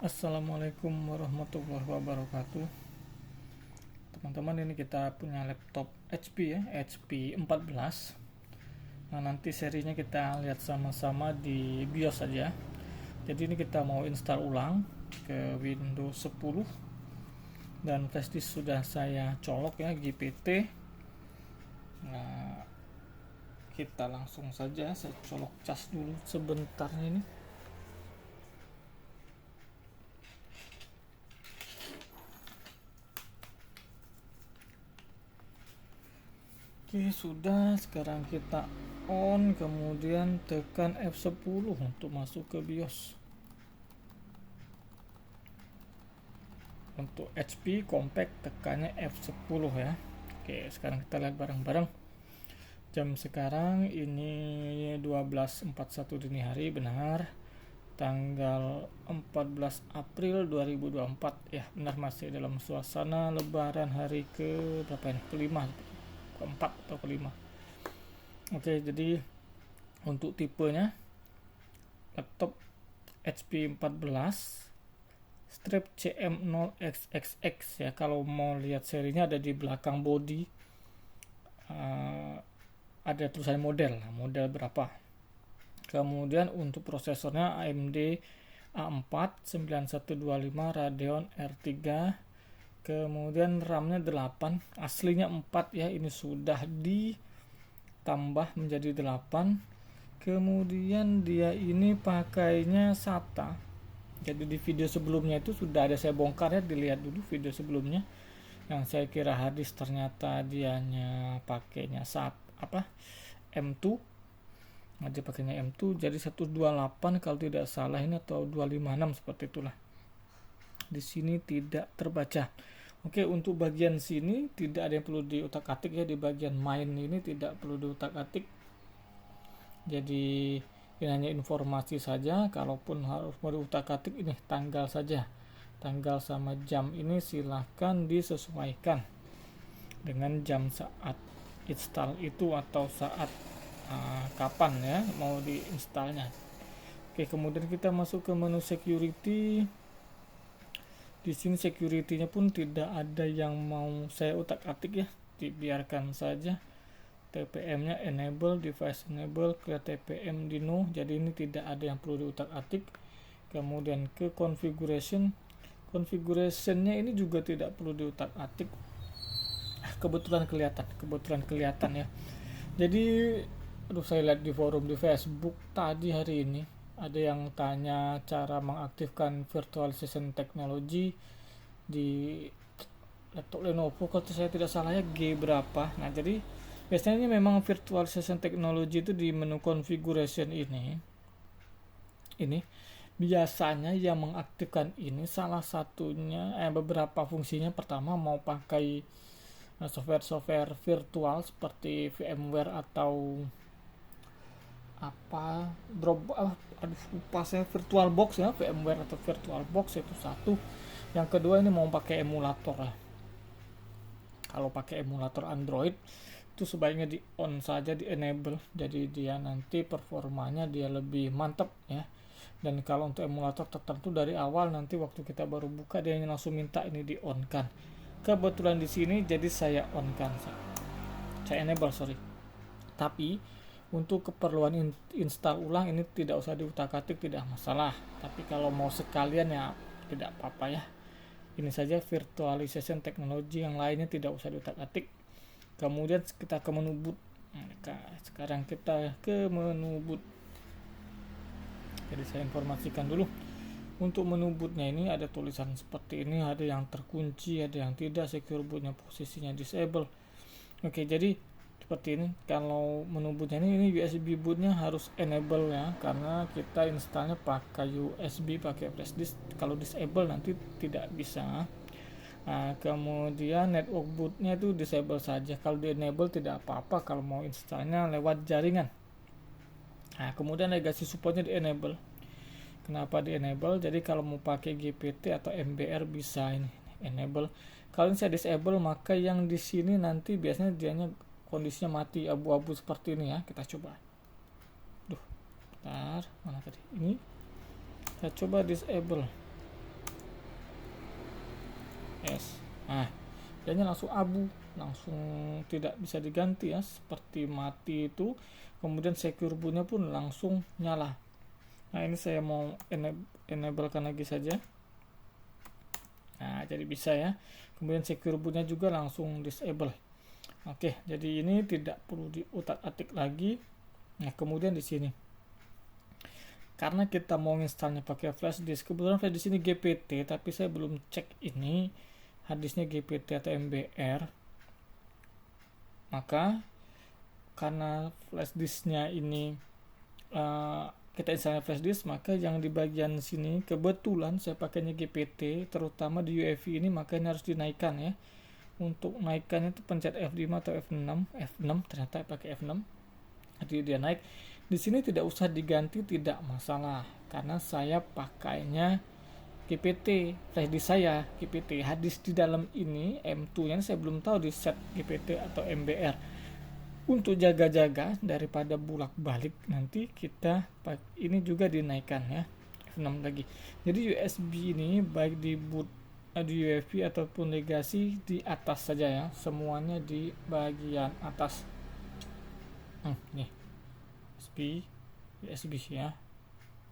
Assalamualaikum warahmatullahi wabarakatuh. Teman-teman, ini kita punya laptop HP ya, HP 14. Nah, nanti serinya kita lihat sama-sama di BIOS saja. Jadi ini kita mau install ulang ke Windows 10 dan flashdisk sudah saya colok ya, GPT. Nah, kita langsung saja, saya colok cas dulu sebentar ini. Oke, sudah. Sekarang kita on, kemudian tekan F10 untuk masuk ke BIOS. Untuk HP compact tekannya F10 ya. Oke, sekarang kita lihat bareng-bareng. Jam sekarang ini 12.41 dini hari, benar. Tanggal 14 April 2024 ya, benar, masih dalam suasana lebaran hari ke berapa ini? Kelima, keempat atau kelima. Oke, jadi untuk tipenya laptop HP 14 strap CM0XXX ya. Kalau mau lihat serinya ada di belakang body, ada tulisan model berapa. Kemudian untuk prosesornya AMD A4 9125 Radeon R3. Kemudian RAM-nya 8, aslinya 4 ya, ini sudah ditambah menjadi 8. Kemudian dia ini pakainya SATA. Jadi di video sebelumnya itu sudah ada saya bongkar ya, dilihat dulu video sebelumnya. Yang saya kira hadis ternyata dianya pakainya M2. Nah, dia pakainya M2, jadi 128 kalau tidak salah ini, atau 256 seperti itulah. Di sini tidak terbaca. Oke, untuk bagian sini tidak ada yang perlu diutak-atik ya, di bagian main ini tidak perlu diutak-atik. Jadi ini hanya informasi saja. Kalaupun harus mau diutak-atik, ini tanggal saja. Tanggal sama jam ini silahkan disesuaikan dengan jam saat install itu, atau saat kapan ya mau diinstalnya. Oke, kemudian kita masuk ke menu security. Di sini security-nya pun tidak ada yang mau saya utak-atik ya, dibiarkan saja. TPM-nya enable, device enable, clear TPM di no, jadi ini tidak ada yang perlu diutak-atik. Kemudian ke configuration-nya ini juga tidak perlu diutak-atik. Kebetulan kelihatan ya. Jadi saya lihat di forum di Facebook tadi hari ini ada yang tanya cara mengaktifkan virtualization technology di laptop Lenovo, kalau saya tidak salah ya G berapa. Nah, jadi biasanya memang virtualization technology itu di menu configuration ini biasanya yang mengaktifkan ini salah satunya beberapa fungsinya. Pertama, mau pakai software virtual seperti VMware atau VirtualBox ya, VMware atau VirtualBox, itu satu. Yang kedua, ini mau pakai emulator lah. Kalau pakai emulator Android itu sebaiknya di on saja, di enable, jadi dia nanti performanya dia lebih mantap ya. Dan kalau untuk emulator tertentu dari awal, nanti waktu kita baru buka dia langsung minta ini di on kan. Kebetulan di sini jadi saya on kan, saya enable tapi untuk keperluan install ulang ini tidak usah diutak-atik, tidak masalah. Tapi kalau mau sekalian ya tidak apa-apa ya. Ini saja virtualization technology, yang lainnya tidak usah diutak-atik. Kemudian kita ke menu boot. Sekarang kita ke menu boot. Jadi saya informasikan dulu. Untuk menu bootnya ini ada tulisan seperti ini, ada yang terkunci, ada yang tidak. Secure bootnya posisinya disable. Oke, jadi seperti ini. Kalau menu bootnya ini USB bootnya harus enable ya, karena kita installnya pakai USB, pakai flash disk. Kalau disable nanti tidak bisa. Nah, kemudian network bootnya itu disable saja. Kalau di enable tidak apa-apa kalau mau installnya lewat jaringan. Nah, kemudian legacy supportnya di enable. Kenapa di enable? Jadi kalau mau pakai GPT atau MBR bisa ini enable. Kalau ini saya disable, maka yang di sini nanti biasanya dianya kondisinya mati, abu-abu seperti ini ya. Kita coba. Bentar, mana tadi? Ini. Saya coba disable. yes. Nah, dianya langsung abu, langsung tidak bisa diganti ya, seperti mati itu. Kemudian secure bootnya pun langsung nyala. Nah, ini saya mau enablekan lagi saja. Nah, jadi bisa ya. Kemudian secure bootnya juga langsung disable. Oke, jadi ini tidak perlu diutak-atik lagi. Nah, kemudian di sini, karena kita mau installnya pakai flash disk, kebetulan flash disk ini GPT, tapi saya belum cek ini harddisknya GPT atau MBR. Maka karena flash disknya ini kita install flash disk, maka yang di bagian sini kebetulan saya pakainya GPT, terutama di UEFI ini, maka ini harus dinaikkan ya. Untuk naikannya itu pencet F5 atau F6 ternyata pakai F6. Jadi dia naik. Di sini tidak usah diganti, tidak masalah karena saya pakainya GPT, flash disk saya GPT. Harddisk di dalam ini M2 nya saya belum tahu di set GPT atau MBR. Untuk jaga-jaga daripada bolak-balik, nanti kita ini juga dinaikkan ya, F6 lagi. Jadi USB ini baik di boot di UEFI ataupun legacy di atas saja ya, semuanya di bagian atas. Nih USB ya,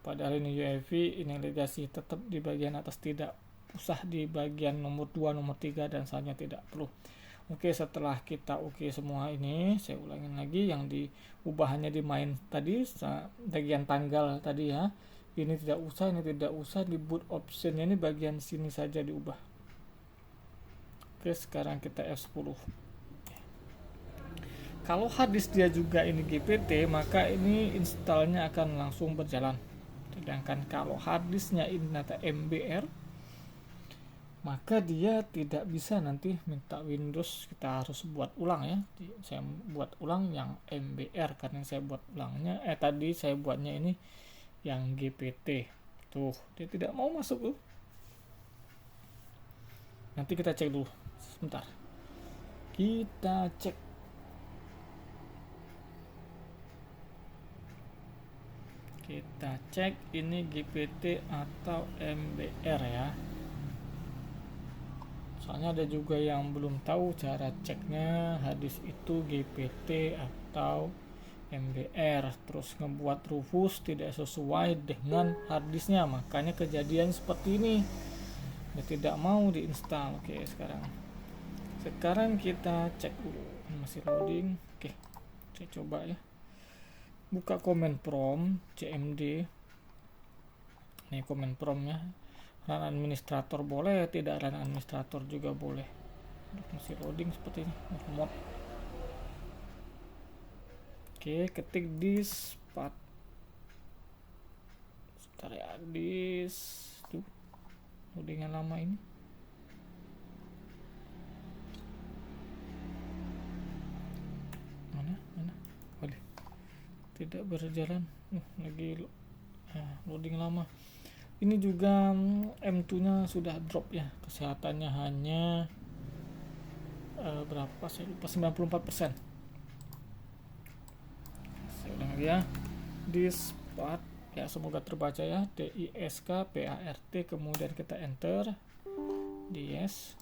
padahal ini UEFI, ini legacy, tetap di bagian atas, tidak usah di bagian nomor 2, nomor 3 dan selanjutnya, tidak perlu. Oke, setelah kita oke semua ini, saya ulangin lagi yang diubahannya di main tadi, bagian tanggal tadi ya. Ini tidak usah, di boot optionnya ini bagian sini saja diubah. Oke, sekarang kita F10. Kalau harddisk dia juga ini GPT, maka ini installnya akan langsung berjalan. Sedangkan kalau harddisknya ini data MBR, maka dia tidak bisa nanti minta Windows, kita harus buat ulang ya. Saya buat ulang yang MBR karena saya buat ulangnya tadi saya buatnya ini yang GPT. Tuh, dia tidak mau masuk tuh. Nanti kita cek dulu. Sebentar. Kita cek. Kita cek ini GPT atau MBR ya. Soalnya ada juga yang belum tahu cara ceknya harddisk itu GPT atau MBR, terus ngebuat Rufus tidak sesuai dengan harddisknya, makanya kejadian seperti ini. Dia tidak mau diinstal. Oke, sekarang kita cek dulu, masih loading. Oke, saya coba ya, buka command prompt cmd. Ini command promptnya, run administrator boleh, tidak run administrator juga boleh. Masih loading seperti ini, mod. Oke, ketik disk-path. Sebentar ya, disk tuh loadingan lama ini. Mana? Boleh. Tidak berjalan. Lagi loading lama. Ini juga M2-nya sudah drop ya. Kesehatannya hanya berapa? Saya lupa, 94%. Saya ulang ya. Disk-path ya, semoga terbaca ya, DISK-PART, kemudian kita enter DS.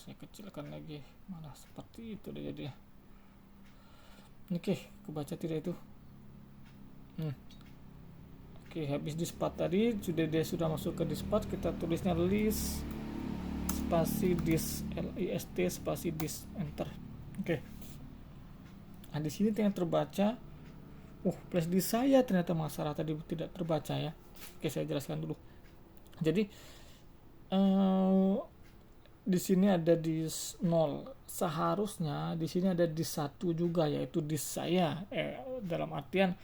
Saya kecilkan lagi, malah seperti itu deh jadi. Oke, kebaca tidak itu. Oke, habis disk-path tadi dia sudah masuk ke disk-path, kita tulisnya list spasi disk, list spasi disk, enter. Oke. Nah, di sini yang terbaca, flash disk saya ternyata masalah tadi tidak terbaca ya. Oke, saya jelaskan dulu. Jadi di sini ada disk 0. Seharusnya di sini ada disk 1 juga, yaitu disk saya. Dalam artian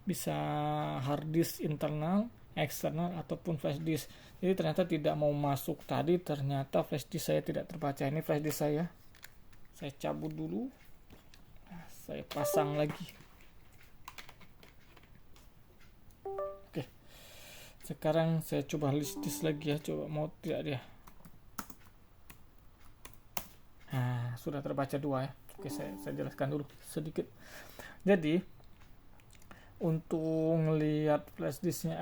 bisa hard disk internal, eksternal ataupun flash disk. Jadi ternyata tidak mau masuk tadi, ternyata flash disk saya tidak terbaca. Ini flash disk saya. Saya cabut dulu. Saya pasang lagi. Oke. Sekarang saya coba list disk lagi ya, coba mau tidak dia. Nah, sudah terbaca 2 ya. Oke, saya jelaskan dulu sedikit. Jadi untuk ngelihat flash disknya,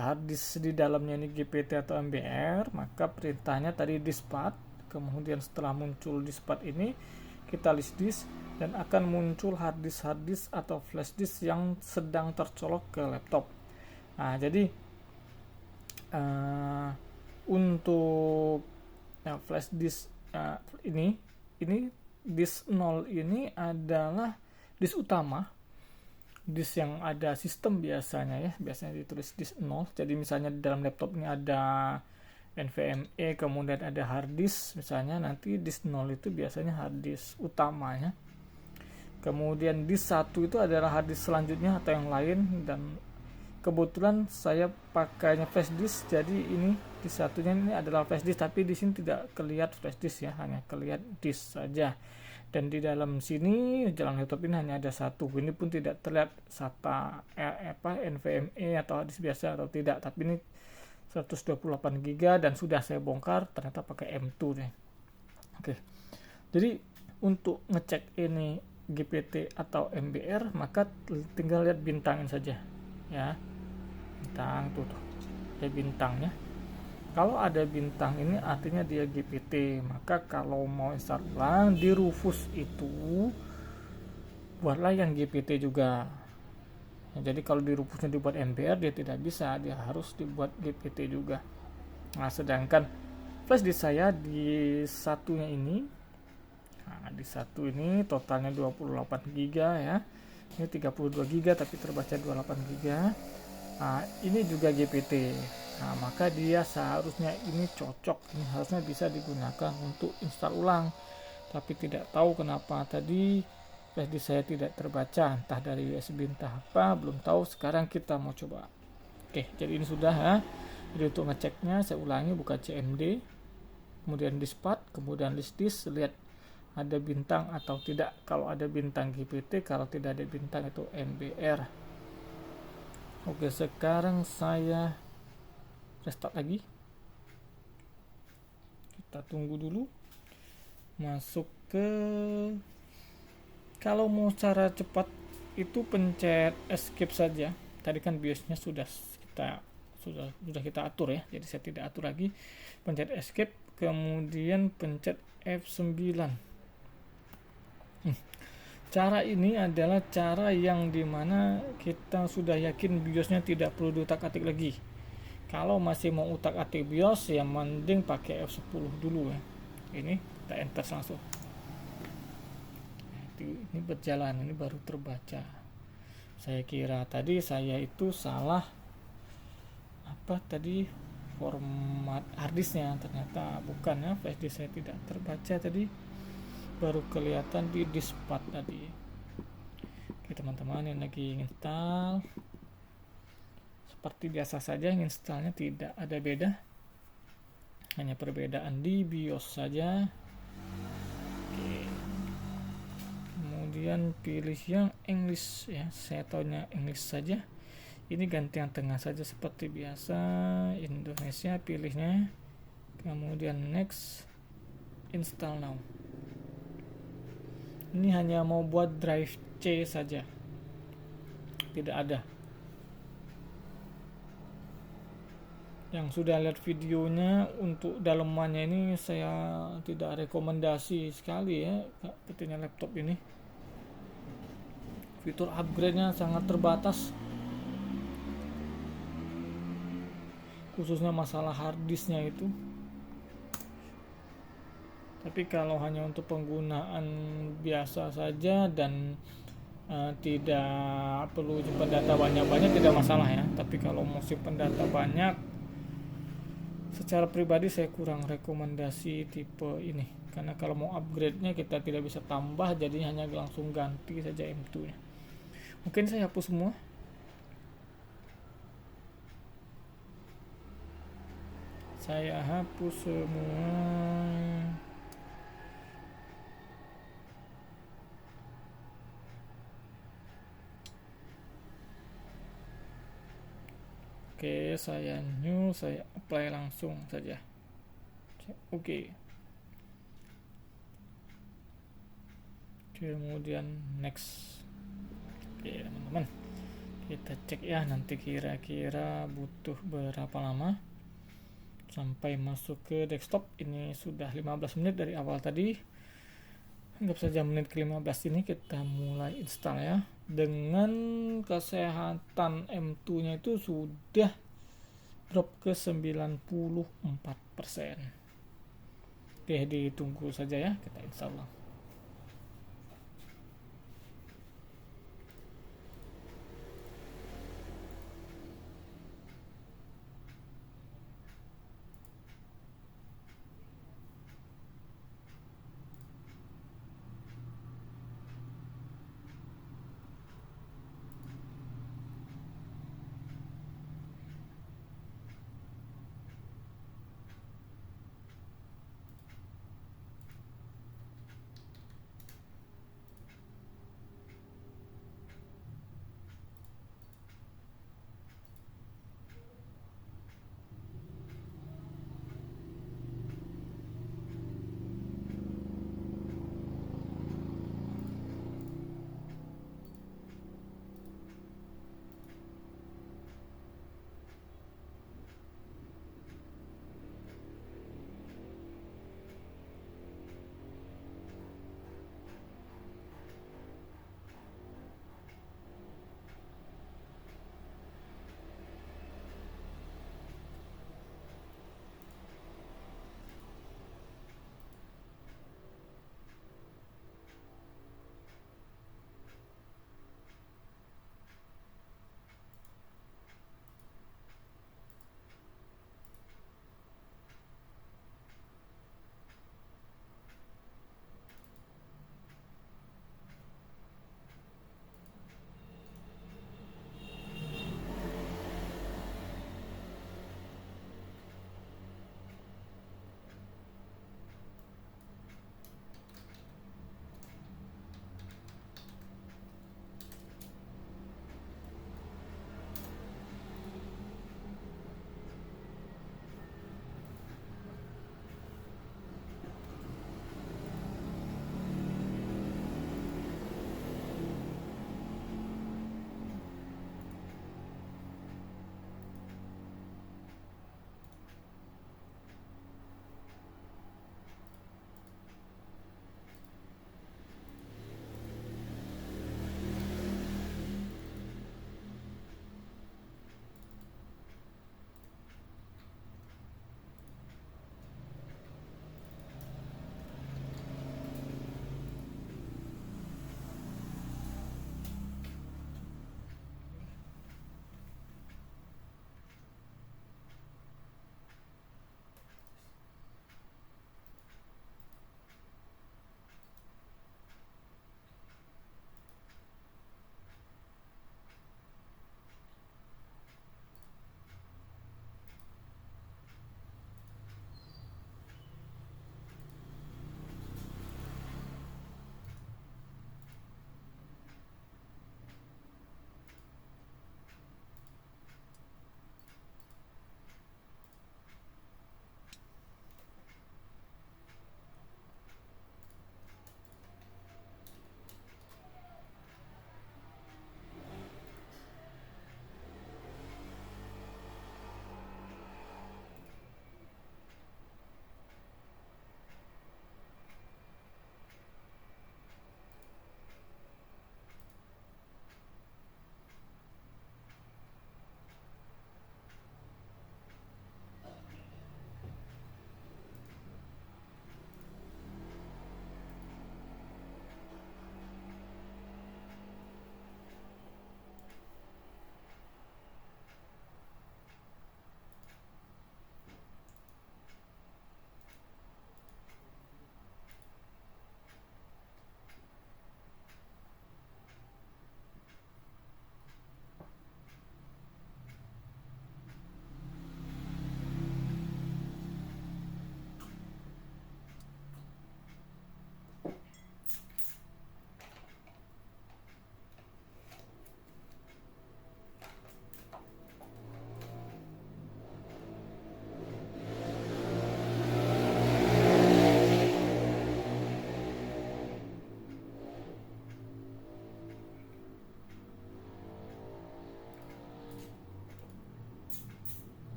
hard disk di dalamnya ini GPT atau MBR, maka perintahnya tadi diskpart. Kemudian setelah muncul diskpart ini, kita list disk dan akan muncul hard disk atau flash disk yang sedang tercolok ke laptop. Nah, jadi untuk flash disk ini disk 0 ini adalah disk utama, disk yang ada sistem biasanya ditulis disk 0. Jadi misalnya di dalam laptop ini ada NVMe, kemudian ada hard disk misalnya, nanti disk 0 itu biasanya hard disk utamanya. Kemudian disk 1 itu adalah hard disk selanjutnya atau yang lain, dan kebetulan saya pakainya flash disk, jadi ini di satunya ini adalah flash disk, tapi di sini tidak kelihatan flash disk ya, hanya kelihatan disk saja. Dan di dalam sini dalam laptop ini hanya ada satu, ini pun tidak terlihat SATA NVMe atau disk biasa atau tidak, tapi ini 128 GB dan sudah saya bongkar, ternyata pakai M2 nih. Oke. Jadi untuk ngecek ini GPT atau MBR, maka tinggal lihat bintangin saja ya. Bintang tuh ada bintangnya. Kalau ada bintang ini artinya dia GPT. Maka kalau mau install ulang di Rufus itu buatlah yang GPT juga. Jadi kalau di Rufusnya dibuat MBR, dia tidak bisa, dia harus dibuat GPT juga. Nah, sedangkan flash disk saya di satunya ini, di satu ini totalnya 28 GB ya. Ini 32 GB tapi terbaca 28 GB. Nah, ini juga GPT. Nah, maka dia seharusnya ini cocok, ini harusnya bisa digunakan untuk install ulang. Tapi tidak tahu kenapa tadi flash disk saya tidak terbaca, entah dari USB entah apa, belum tahu. Sekarang kita mau coba. Oke, jadi ini sudah ya. Jadi untuk ngeceknya saya ulangi, buka CMD, kemudian diskpart, kemudian list disk, lihat ada bintang atau tidak. Kalau ada bintang GPT, kalau tidak ada bintang itu MBR. Oke, sekarang saya restart lagi. Kita tunggu dulu. Masuk ke, kalau mau cara cepat itu pencet escape saja. Tadi kan BIOSnya sudah kita atur ya. Jadi saya tidak atur lagi. Pencet escape, kemudian pencet F9. Cara ini adalah cara yang dimana kita sudah yakin BIOSnya tidak perlu diutak-atik lagi. Kalau masih mau utak-atik BIOS, ya mending pakai F10 dulu ya. Ini kita enter langsung. Ini berjalan, ini baru terbaca. Saya kira tadi saya itu salah format harddisknya, ternyata bukan ya, flash disk saya tidak terbaca tadi, baru kelihatan di diskpart tadi. Oke teman-teman, yang lagi install seperti biasa saja, installnya tidak ada beda, hanya perbedaan di BIOS saja. Oke. Kemudian pilih yang English ya, saya taunya English saja. Ini ganti yang tengah saja seperti biasa. Indonesia pilihnya, kemudian next, install now. Ini hanya mau buat drive C saja, tidak ada. Yang sudah lihat videonya untuk dalemannya ini saya tidak rekomendasi sekali ya, sepertinya laptop ini. Fitur upgrade-nya sangat terbatas, khususnya masalah harddisknya itu. Tapi kalau hanya untuk penggunaan biasa saja dan tidak perlu simpan data banyak-banyak, tidak masalah ya. Tapi kalau mau simpan data banyak, secara pribadi saya kurang rekomendasi tipe ini, karena kalau mau upgrade-nya kita tidak bisa tambah, jadi hanya langsung ganti saja M2 nya. Mungkin saya hapus semua. Saya hapus semua. Oke, saya new, saya apply langsung saja. Oke. Kemudian next. Oke, teman-teman. Kita cek ya nanti kira-kira butuh berapa lama sampai masuk ke desktop. Ini sudah 15 menit dari awal tadi. Anggap saja menit ke-15 ini kita mulai install ya. Dengan kesehatan M2 nya itu sudah drop ke 94%. Oke, ditunggu saja ya, kita install ulang.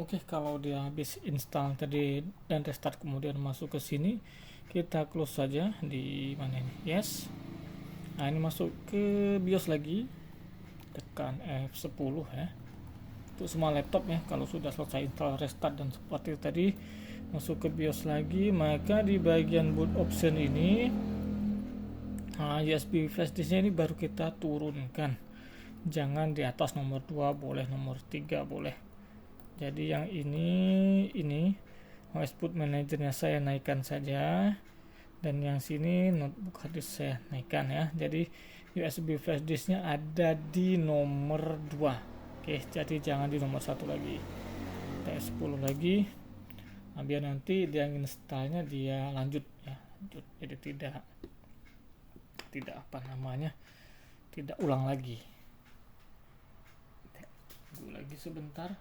Oke, kalau dia habis install tadi dan restart kemudian masuk ke sini, kita close saja di mana ini? Yes. Nah, ini masuk ke BIOS lagi, tekan F10 ya. Untuk semua laptop ya, kalau sudah selesai install restart dan seperti tadi masuk ke BIOS lagi, maka di bagian boot option ini USB flash disknya ini baru kita turunkan. Jangan di atas nomor 2 boleh, nomor 3 boleh. Jadi yang ini OS boot manajernya saya naikkan saja, dan yang sini notebook hard disk saya naikkan ya. Jadi USB flash disknya ada di nomor 2. Oke, jadi jangan di nomor 1 lagi. T10 lagi. Nah, biar nanti dia installnya dia lanjut ya, lanjut. Jadi tidak apa namanya, tidak ulang lagi. Tunggu lagi sebentar.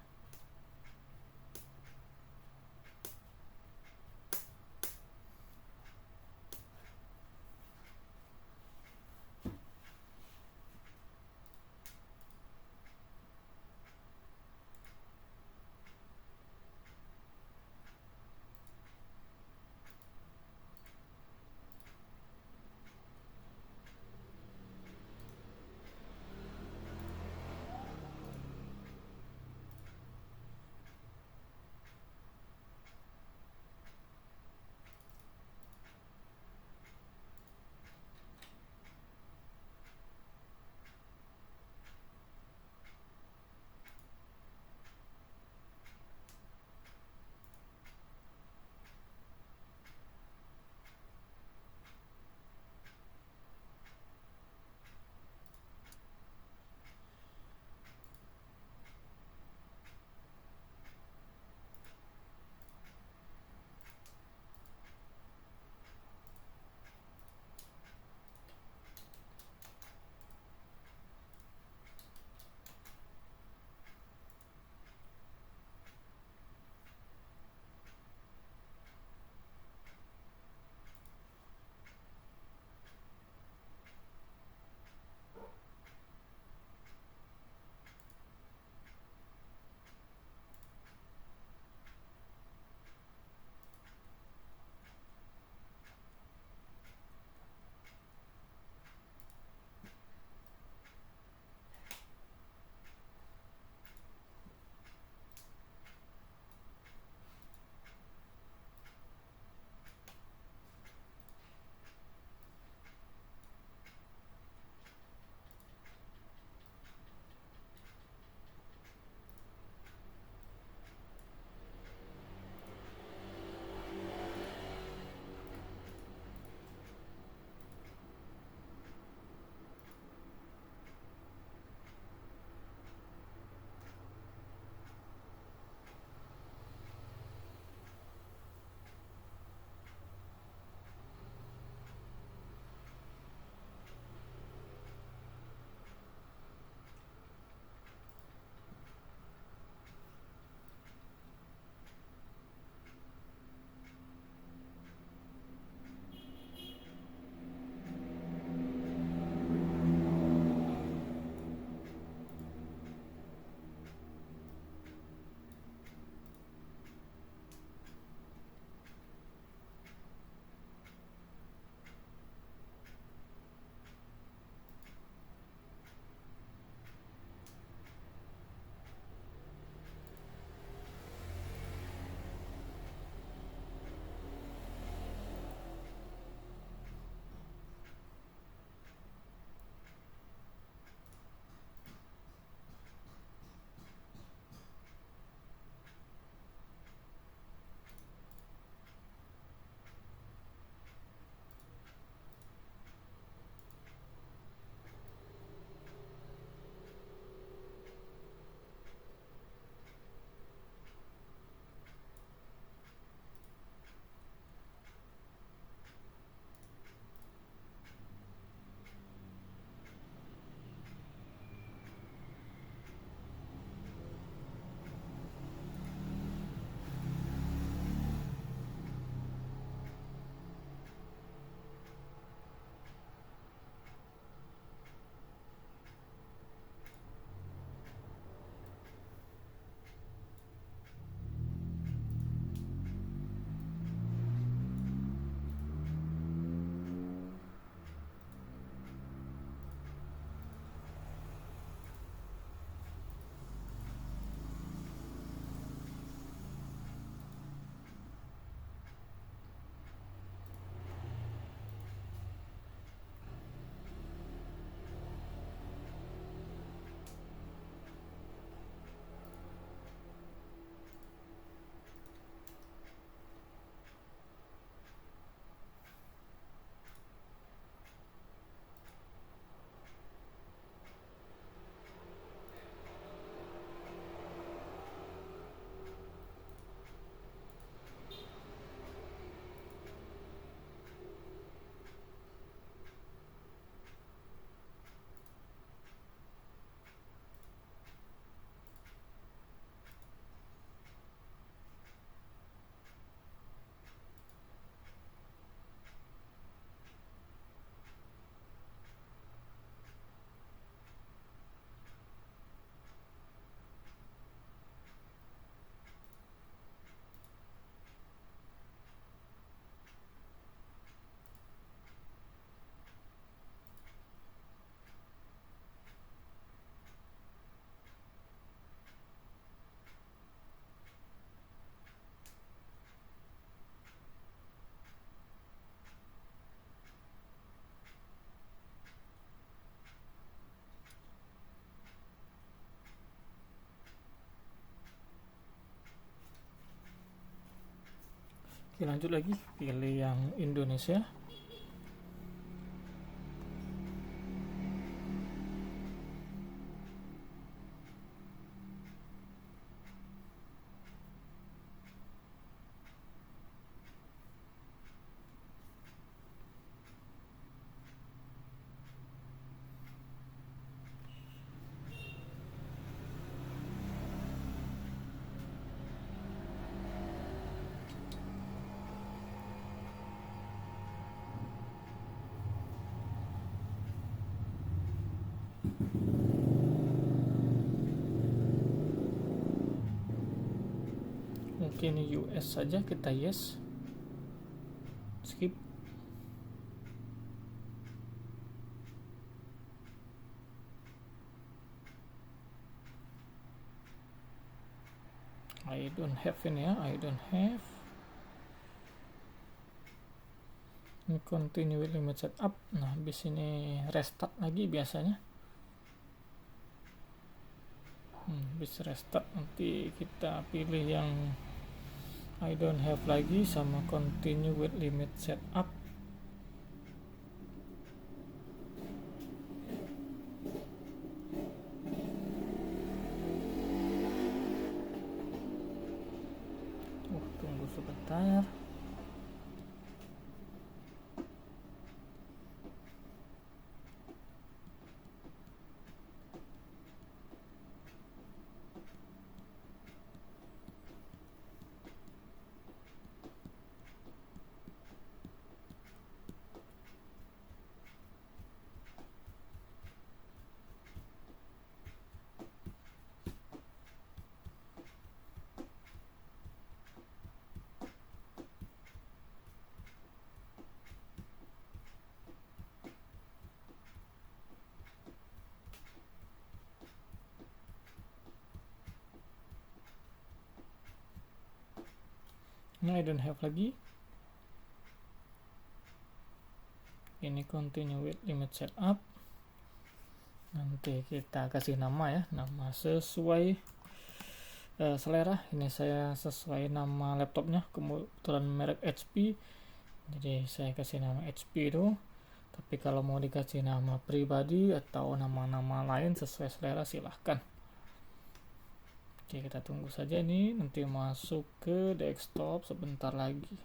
Oke, lanjut lagi, pilih yang Indonesia. Mungkin US saja, kita yes, skip. I don't have ini ya, I don't have. Ini continue with limit setup. Nah, habis ini restart lagi biasanya. Habis restart nanti kita pilih yang I don't have lagi sama continue with limit setup. Tunggu sebentar. Nah, I don't have lagi. Ini continue with limit setup. Nanti kita kasih nama ya, nama sesuai selera. Ini saya sesuai nama laptopnya, kebetulan merek HP, jadi saya kasih nama HP itu. Tapi kalau mau dikasih nama pribadi atau nama-nama lain sesuai selera silahkan. Oke, kita tunggu saja ini nanti masuk ke desktop sebentar lagi.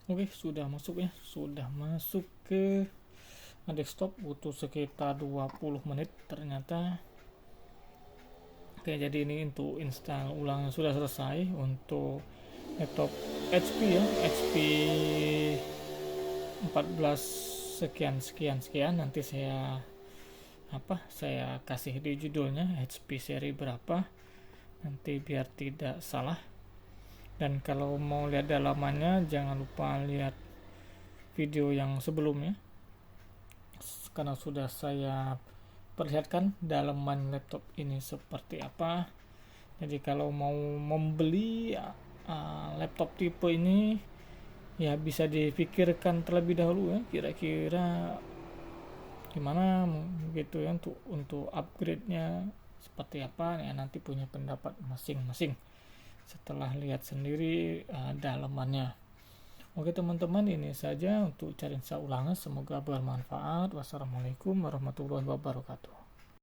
Oke, sudah masuk ya, sudah masuk ke desktop. Butuh sekitar 20 menit ternyata. Oke, jadi ini untuk install ulang sudah selesai untuk laptop HP ya, HP 14 sekian sekian sekian. Nanti saya kasih di judulnya HP seri berapa, nanti biar tidak salah. Dan kalau mau lihat dalamannya jangan lupa lihat video yang sebelumnya, karena sudah saya perlihatkan dalaman laptop ini seperti apa. Jadi kalau mau membeli laptop tipe ini ya bisa dipikirkan terlebih dahulu ya, kira-kira gimana gitu ya untuk upgrade-nya seperti apa ya, nanti punya pendapat masing-masing setelah lihat sendiri dalamannya. Oke teman-teman, ini saja untuk cari ulangan, semoga bermanfaat. Wassalamualaikum warahmatullahi wabarakatuh.